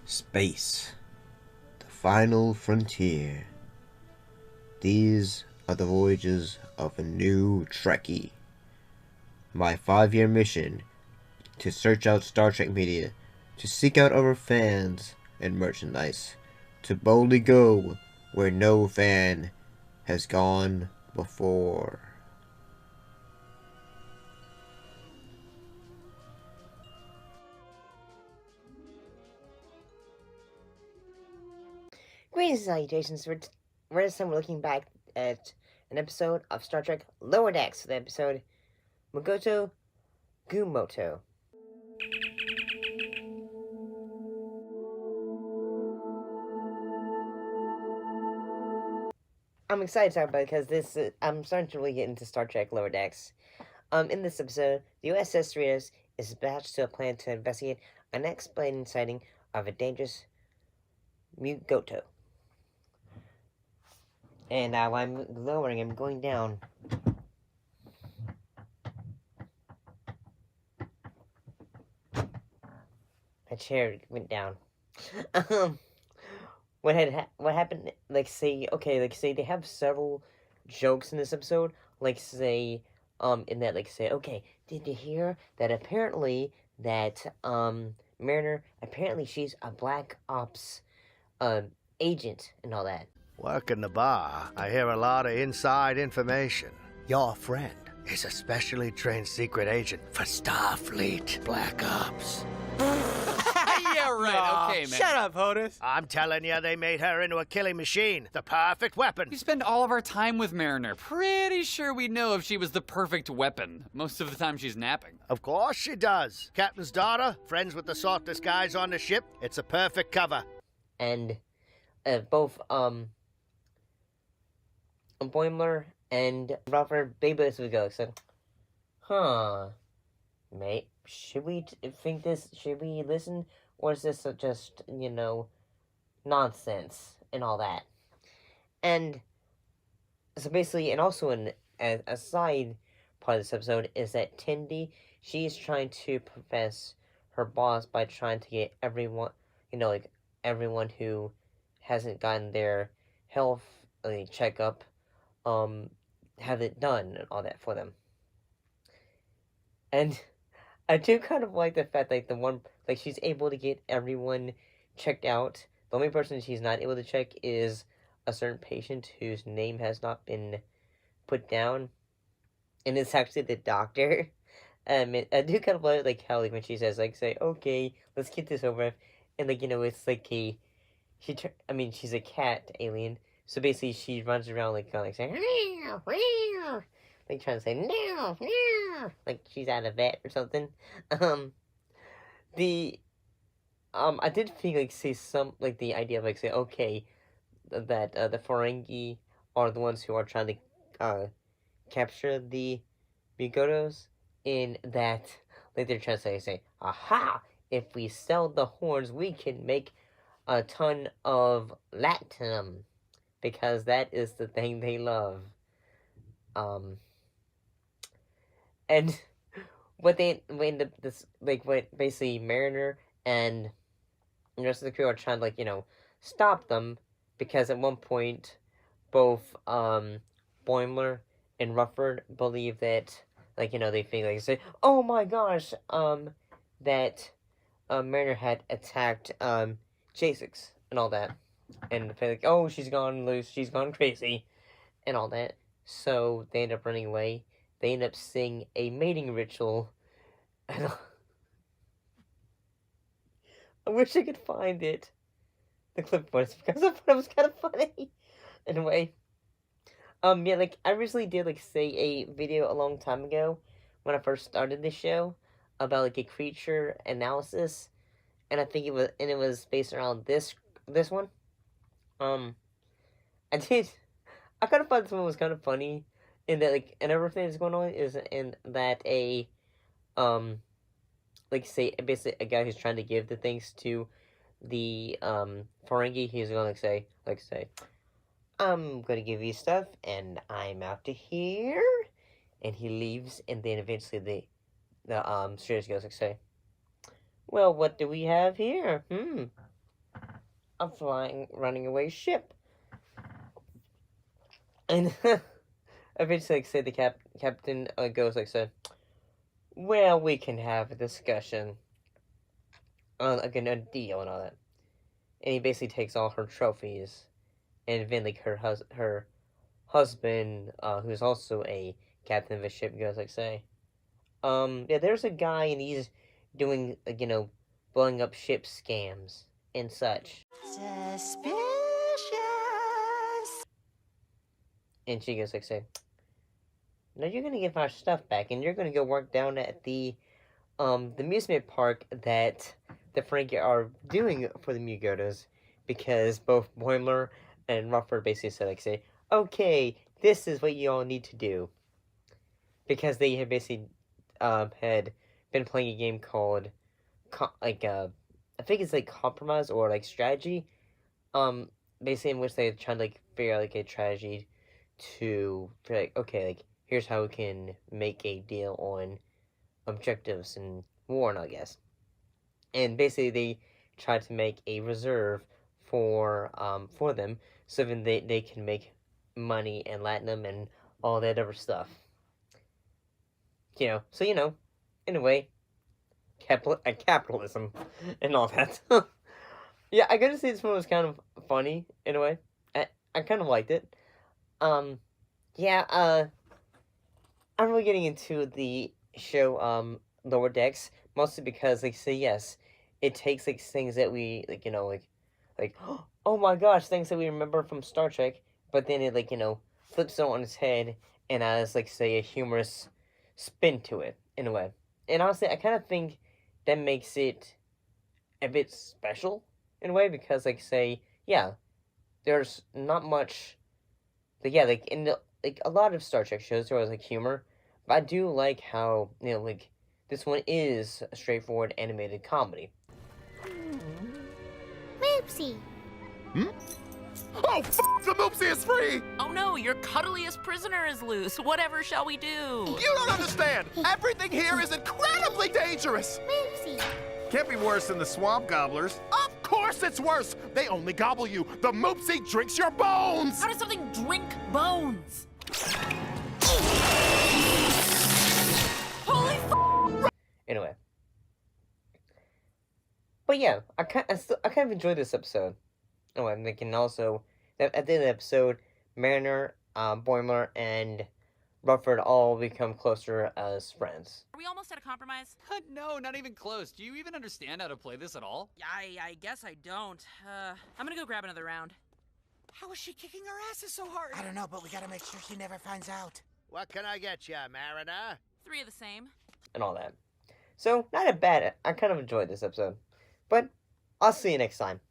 Space, the final frontier. These are the voyages of a new Trekkie. My 5-year mission to search out Star Trek media, to seek out our fans and merchandise, to boldly go where no fan has gone before. Greetings and salutations. This time we're looking back at an episode of Star Trek Lower Decks, the episode Mugato, Gumato. I'm excited to talk about it because I'm starting to really get into Star Trek Lower Decks. In this episode, the USS Cerritos is dispatched to a planet to investigate an unexplained sighting of a dangerous Mugato. And while I'm lowering, I'm going down. My chair went down. What happened? Say they have several jokes in this episode. In that, okay, did you hear that? Apparently, Mariner, apparently she's a black ops, agent and all that. Working the bar, I hear a lot of inside information. Your friend is a specially trained secret agent for Starfleet Black Ops. Yeah, right. Okay, man. Shut up, Hodis. I'm telling you, they made her into a killing machine. The perfect weapon. We spend all of our time with Mariner. Pretty sure we know if she was the perfect weapon. Most of the time she's napping. Of course she does. Captain's daughter, friends with the softest guys on the ship. It's a perfect cover. And both Boimler and Robert Babas would go, so, mate, should we think this, should we listen, or is this just, nonsense and all that? And so basically, and also a side part of this episode is that Tindy, she's trying to profess her boss by trying to get everyone, everyone who hasn't gotten their health checkup, have it done and all that for them. And I do kind of like the fact she's able to get everyone checked out. The only person she's not able to check is a certain patient whose name has not been put down, and it's actually the doctor. I do kind of like how when she says say, okay, let's get this over with, and it's she's a cat alien. So basically, she runs around saying, meow, meow, trying to say no, no, like she's at a vet or something. I did think say some the idea of say okay, that the ferengi are the ones who are trying to capture the Mugatos, in that they're trying to say aha, if we sell the horns, we can make a ton of latinum. Because that is the thing they love. And what basically Mariner and the rest of the crew are trying to, stop them, because at one point, both, Boimler and Rufford believe that, they think, say, oh my gosh, that, Mariner had attacked, J6 and all that. And they're oh, she's gone loose, she's gone crazy, and all that. So they end up running away. They end up seeing a mating ritual. And I wish I could find it. The clipboards, because I thought it was kind of funny. Anyway. I recently did, say, a video a long time ago, when I first started this show, about, a creature analysis. And I think it was based around this one. I kind of thought this one was kind of funny, in that, and everything that's going on is in that say, basically, a guy who's trying to give the things to the, Ferengi, he's going to say, I'm gonna give you stuff, and I'm out to here, and he leaves, and then eventually the Cerritos goes, say, well, what do we have here? a running away ship. And eventually, like, say the captain goes like, "So, well, we can have a discussion on like a deal and all that." And he basically takes all her trophies, and then like her husband, who's also a captain of a ship, goes like, "Say, yeah, there's a guy and he's doing like, blowing up ship scams and such." Suspicious. And she goes like, "Say, no, you're gonna give our stuff back, and you're gonna go work down at the amusement park that the ferengi are doing for the Mugatos," because both Boimler and Rufford basically said, like, say, "Okay, this is what you all need to do," because they had basically had been playing a game called I think it's like compromise or like strategy, basically in which they try to like figure out like a strategy to figure like, okay, like here's how we can make a deal on objectives and war, I guess. And basically they try to make a reserve for them, so then they can make money and latinum and all that other stuff. So in a way, capitalism and all that. Yeah, I gotta say this one was kind of funny in a way. I kind of liked it. Yeah. I'm really getting into the show Lower Decks mostly because, like, say yes, it takes like things that we like oh my gosh, things that we remember from Star Trek, but then it flips it on its head and has like say a humorous spin to it in a way. And honestly, I kind of think that makes it a bit special in a way because, like, say, yeah, there's not much, like in the like a lot of Star Trek shows there was like humor, but I do like how like this one is a straightforward animated comedy. Moopsie. Oh, the Moopsie is free! Oh no, your cuddliest prisoner is loose. Whatever shall we do? You don't understand! Everything here is incredibly dangerous! Moopsie. Can't be worse than the swamp gobblers. Of course it's worse! They only gobble you. The Moopsie drinks your bones! How does something drink bones? Holy f***! Anyway. But yeah, I kind of enjoyed this episode. Oh, and they can also, at the end of the episode, Mariner, Boimler, and Rufford all become closer as friends. Are we almost at a compromise? No, not even close. Do you even understand how to play this at all? I guess I don't. I'm gonna go grab another round. How is she kicking our asses so hard? I don't know, but we gotta make sure she never finds out. What can I get ya, Mariner? 3 of the same. And all that. So, not a bad, I kind of enjoyed this episode. But, I'll see you next time.